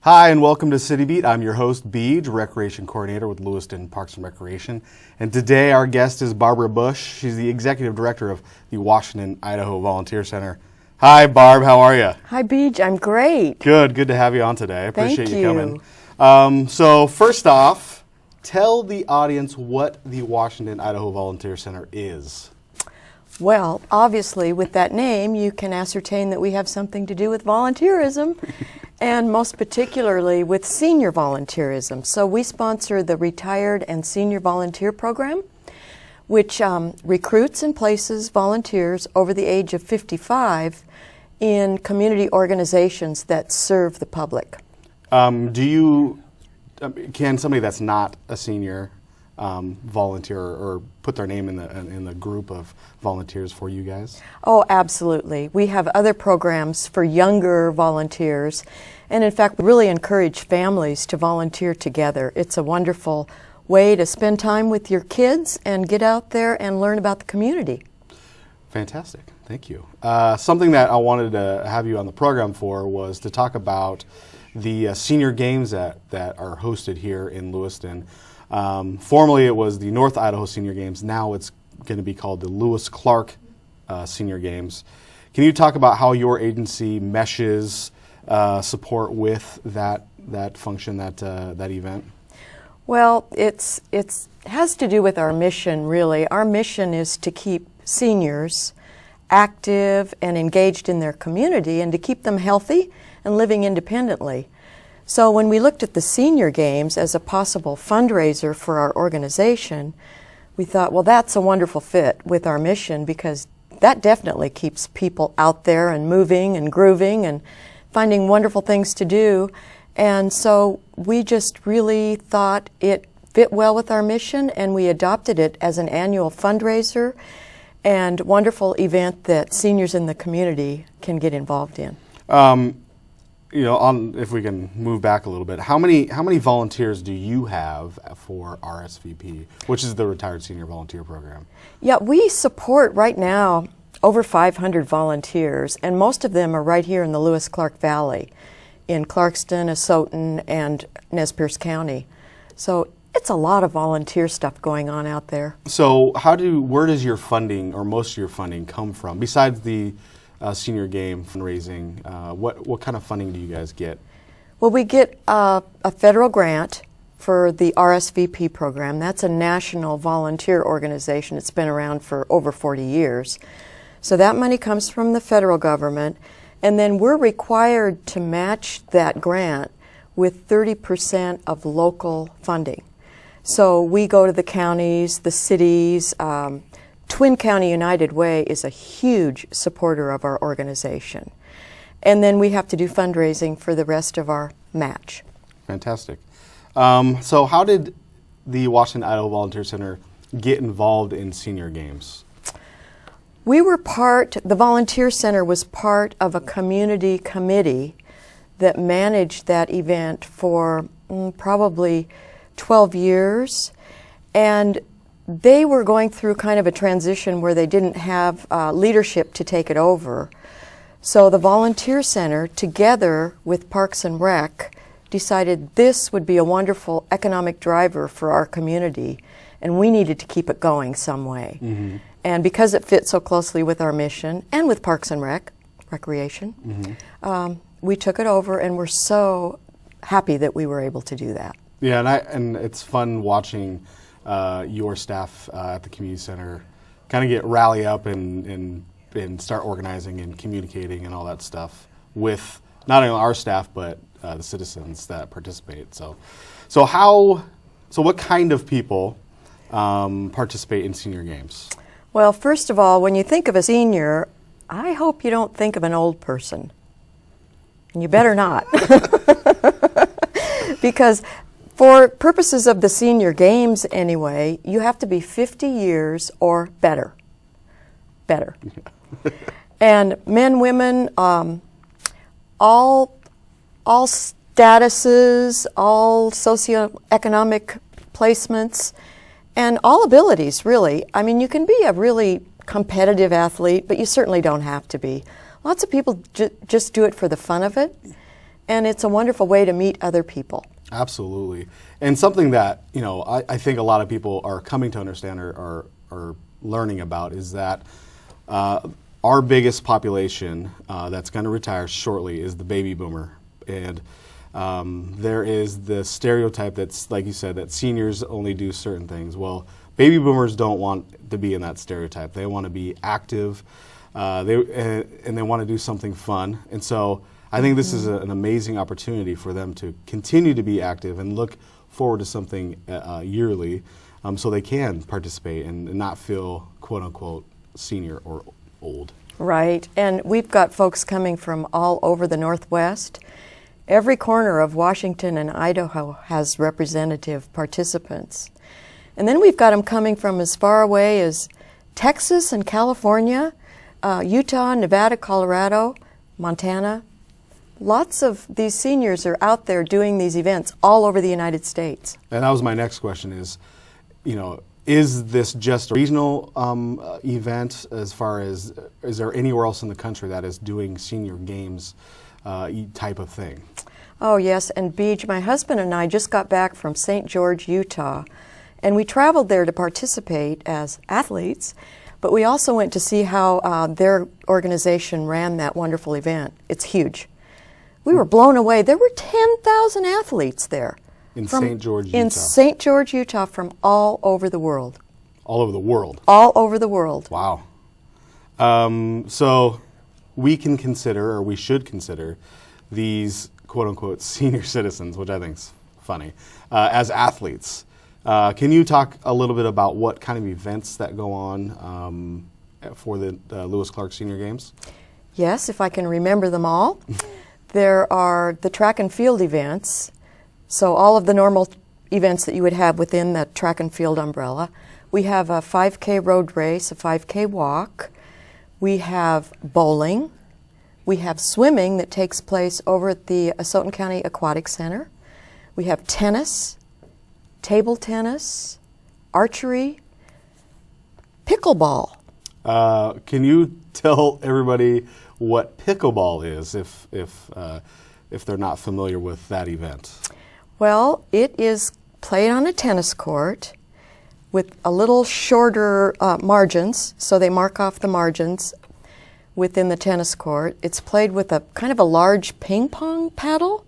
Hi, and welcome to City Beat. I'm your host, Beej, Recreation Coordinator with Lewiston Parks and Recreation. And today our guest is Barbara Bush. She's the Executive Director of the Washington, Idaho Volunteer Center. Hi, Barb. How are you? Hi, Beej. I'm great. Good to have you on today. I appreciate Thank you coming. So first off, tell the audience what the Washington, Idaho Volunteer Center is. Well, obviously, with that name, you can ascertain that we have something to do with volunteerism, and most particularly with senior volunteerism. So we sponsor the Retired and Senior Volunteer Program, which recruits and places volunteers over the age of 55 in community organizations that serve the public. Can somebody that's not a senior volunteer or put their name in the group of volunteers for you guys? Oh, absolutely. We have other programs for younger volunteers, and in fact, we really encourage families to volunteer together. It's a wonderful way to spend time with your kids and get out there and learn about the community. Fantastic. Thank you. Something that I wanted to have you on the program for was to talk about the senior games that are hosted here in Lewiston. Formerly it was the North Idaho Senior Games. Now it's going to be called the Lewis-Clark Senior Games. Can you talk about how your agency meshes support with that function, that event? Well, it has to do with our mission, really. Our mission is to keep seniors active and engaged in their community and to keep them healthy and living independently. So when we looked at the senior games as a possible fundraiser for our organization, we thought, well, that's a wonderful fit with our mission, because that definitely keeps people out there and moving and grooving and finding wonderful things to do. And so we just really thought it fit well with our mission, and we adopted it as an annual fundraiser and wonderful event that seniors in the community can get involved in. If we can move back a little bit, how many volunteers do you have for RSVP, which is the Retired Senior Volunteer Program? Yeah, we support right now over 500 volunteers, and most of them are right here in the Lewis-Clark Valley, in Clarkston, Asotin, and Nez Perce County. So it's a lot of volunteer stuff going on out there. So where does your funding, or most of your funding, come from, besides the senior game fundraising? What kind of funding do you guys get? Well, we get a federal grant for the RSVP program. That's a national volunteer organization. It's been around for over 40 years. So that money comes from the federal government, and then we're required to match that grant with 30% of local funding. So we go to the counties, the cities. Twin County United Way is a huge supporter of our organization. And then we have to do fundraising for the rest of our match. Fantastic. So how did the Washington, Idaho Volunteer Center get involved in senior games? The Volunteer Center was part of a community committee that managed that event for probably 12 years. And they were going through kind of a transition where they didn't have leadership to take it over. So the Volunteer Center, together with Parks and Rec, decided this would be a wonderful economic driver for our community, and we needed to keep it going some way. Mm-hmm. And because it fit so closely with our mission and with Parks and Recreation, mm-hmm. We took it over, and we're so happy that we were able to do that. Yeah, and it's fun watching your staff at the community center kind of rally up and start organizing and communicating and all that stuff with not only our staff but the citizens that participate. So what kind of people participate in senior games? Well, first of all, when you think of a senior, I hope you don't think of an old person. And you better not. Because for purposes of the senior games anyway, you have to be 50 years or better. Better. And men, women, all statuses, all socioeconomic placements, and all abilities, really. I mean, you can be a really competitive athlete, but you certainly don't have to be. Lots of people just do it for the fun of it. and it's a wonderful way to meet other people. Absolutely. And something that, I think a lot of people are coming to understand or learning about is that our biggest population that's going to retire shortly is the baby boomer. And there is the stereotype that's, like you said, that seniors only do certain things. Well, baby boomers don't want to be in that stereotype. They want to be active, and they want to do something fun. And so I think this is an amazing opportunity for them to continue to be active and look forward to something yearly, so they can participate and not feel, quote unquote, senior or old. Right, and we've got folks coming from all over the Northwest. Every corner of Washington and Idaho has representative participants. And then we've got them coming from as far away as Texas and California, Utah, Nevada, Colorado, Montana. Lots of these seniors are out there doing these events all over the United States. And that was my next question is this just a regional event as far as, is there anywhere else in the country that is doing senior games type of thing? Oh yes, and Beej, my husband and I just got back from St. George, Utah, and we traveled there to participate as athletes, but we also went to see how their organization ran that wonderful event. It's huge. We were blown away. There were 10,000 athletes there. In St. George, Utah? In St. George, Utah, from all over the world. All over the world? All over the world. Wow. So we can consider, or we should consider, these quote-unquote senior citizens, which I think is funny, as athletes. Can you talk a little bit about what kind of events that go on for the Lewis Clark Senior Games? Yes, if I can remember them all. There are the track and field events, so all of the normal events that you would have within the track and field umbrella. We have a 5K road race, a 5K walk. We have bowling. We have swimming that takes place over at the Asotin County Aquatic Center. We have tennis, table tennis, archery, pickleball. Can you tell everybody what pickleball is if they're not familiar with that event? Well, it is played on a tennis court with a little shorter margins, so they mark off the margins within the tennis court. It's played with a kind of a large ping pong paddle.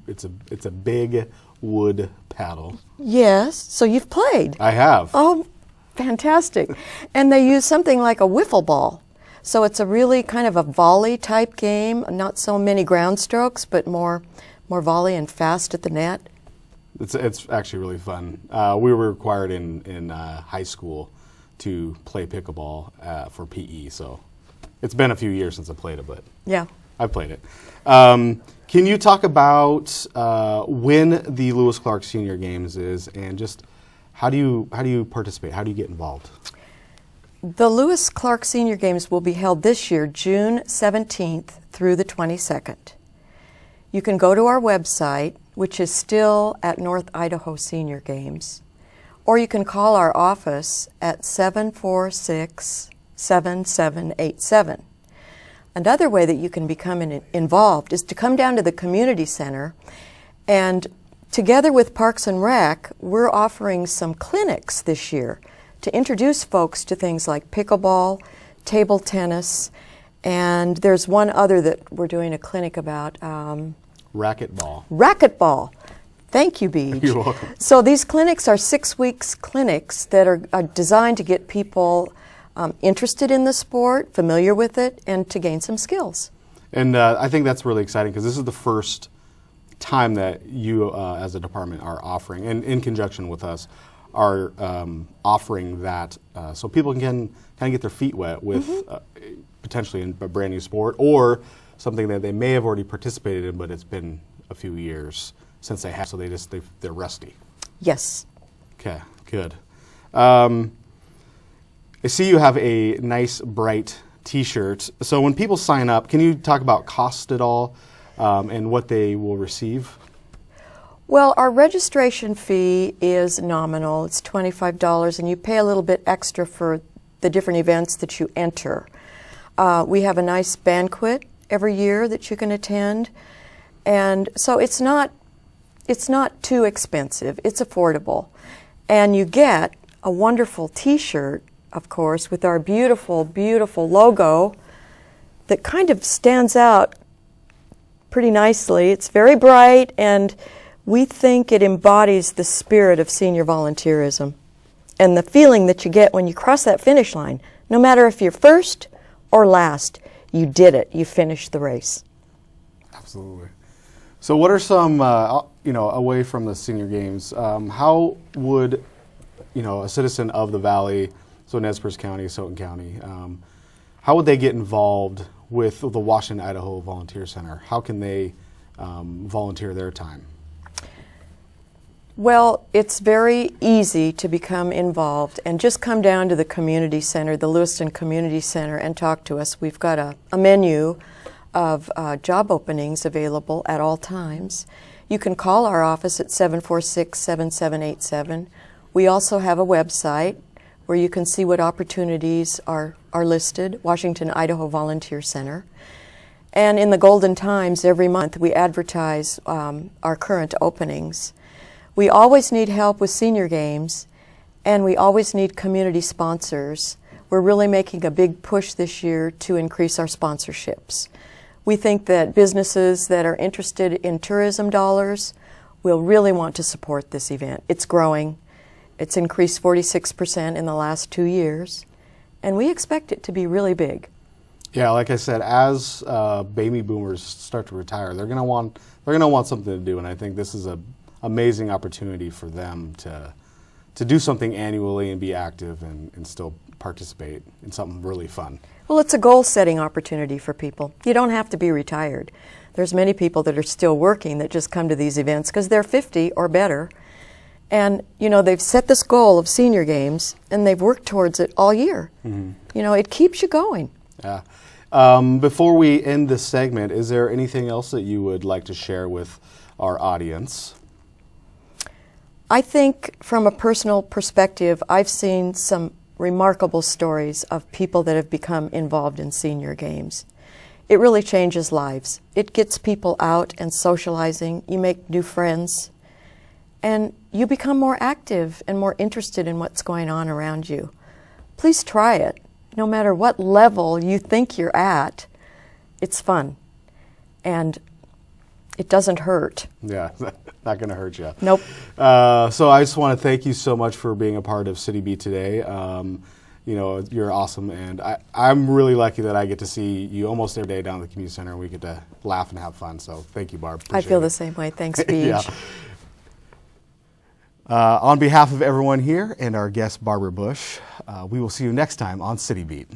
It's a big wood paddle. Yes, so you've played. I have. Oh, fantastic. And they use something like a wiffle ball. So it's a really kind of a volley type game, not so many ground strokes, but more volley and fast at the net. It's actually really fun. We were required in high school to play pickleball for PE, so it's been a few years since I played it, but yeah, I've played it. Can you talk about when the Lewis Clark Senior Games is, and just how do you participate? How do you get involved? The Lewis Clark Senior Games will be held this year, June 17th through the 22nd. You can go to our website, which is still at North Idaho Senior Games, or you can call our office at 746-7787. Another way that you can become involved is to come down to the community center, and together with Parks and Rec, we're offering some clinics this year to introduce folks to things like pickleball, table tennis, and there's one other that we're doing a clinic about. Racquetball. Racquetball. Thank you, Beej. You're welcome. So these clinics are 6 weeks clinics that are designed to get people interested in the sport, familiar with it, and to gain some skills. And I think that's really exciting because this is the first time that you, as a department, are offering, and in conjunction with us, are offering that so people can kind of get their feet wet with potentially in a brand new sport or something that they may have already participated in, but it's been a few years since they have, so they're rusty. Yes. Okay, good. I see you have a nice bright T-shirt. So when people sign up, can you talk about cost at all and what they will receive? Well, our registration fee is nominal. It's $25, and you pay a little bit extra for the different events that you enter. We have a nice banquet every year that you can attend, And so it's not too expensive. It's affordable. And you get a wonderful T-shirt, of course, with our beautiful, beautiful logo that kind of stands out pretty nicely. It's very bright, and we think it embodies the spirit of senior volunteerism and the feeling that you get when you cross that finish line. No matter if you're first or last, you did it. You finished the race. Absolutely. So what are some, away from the senior games, how would, a citizen of the Valley, so Nez Perce County, Stoughton County, how would they get involved with the Washington, Idaho Volunteer Center? How can they volunteer their time? Well, it's very easy to become involved, and just come down to the community center, the Lewiston Community Center, and talk to us. We've got a menu of job openings available at all times. You can call our office at 746-7787. We also have a website where you can see what opportunities are listed, Washington, Idaho Volunteer Center. And in the Golden Times every month we advertise our current openings. We always need help with senior games, and we always need community sponsors. We're really making a big push this year to increase our sponsorships. We think that businesses that are interested in tourism dollars will really want to support this event. It's growing. It's increased 46% in the last 2 years, and we expect it to be really big. Yeah, like I said, as baby boomers start to retire, they're going to want something to do, and I think this is an amazing opportunity for them to do something annually and be active and still participate in something really fun. Well, it's a goal-setting opportunity for people. You don't have to be retired. There's many people that are still working that just come to these events because they're 50 or better. And, they've set this goal of senior games, and they've worked towards it all year. Mm-hmm. It keeps you going. Yeah. Before we end this segment, is there anything else that you would like to share with our audience? I think from a personal perspective, I've seen some remarkable stories of people that have become involved in senior games. It really changes lives. It gets people out and socializing. You make new friends, and you become more active and more interested in what's going on around you. Please try it. No matter what level you think you're at, it's fun, and it doesn't hurt. Yeah, not going to hurt you. Nope. So I just want to thank you so much for being a part of City Beat today. You're awesome, and I'm really lucky that I get to see you almost every day down at the community center, and we get to laugh and have fun. So thank you, Barb. I feel the same way. Thanks, Beej. Yeah. On behalf of everyone here and our guest, Barbara Bush, we will see you next time on City Beat.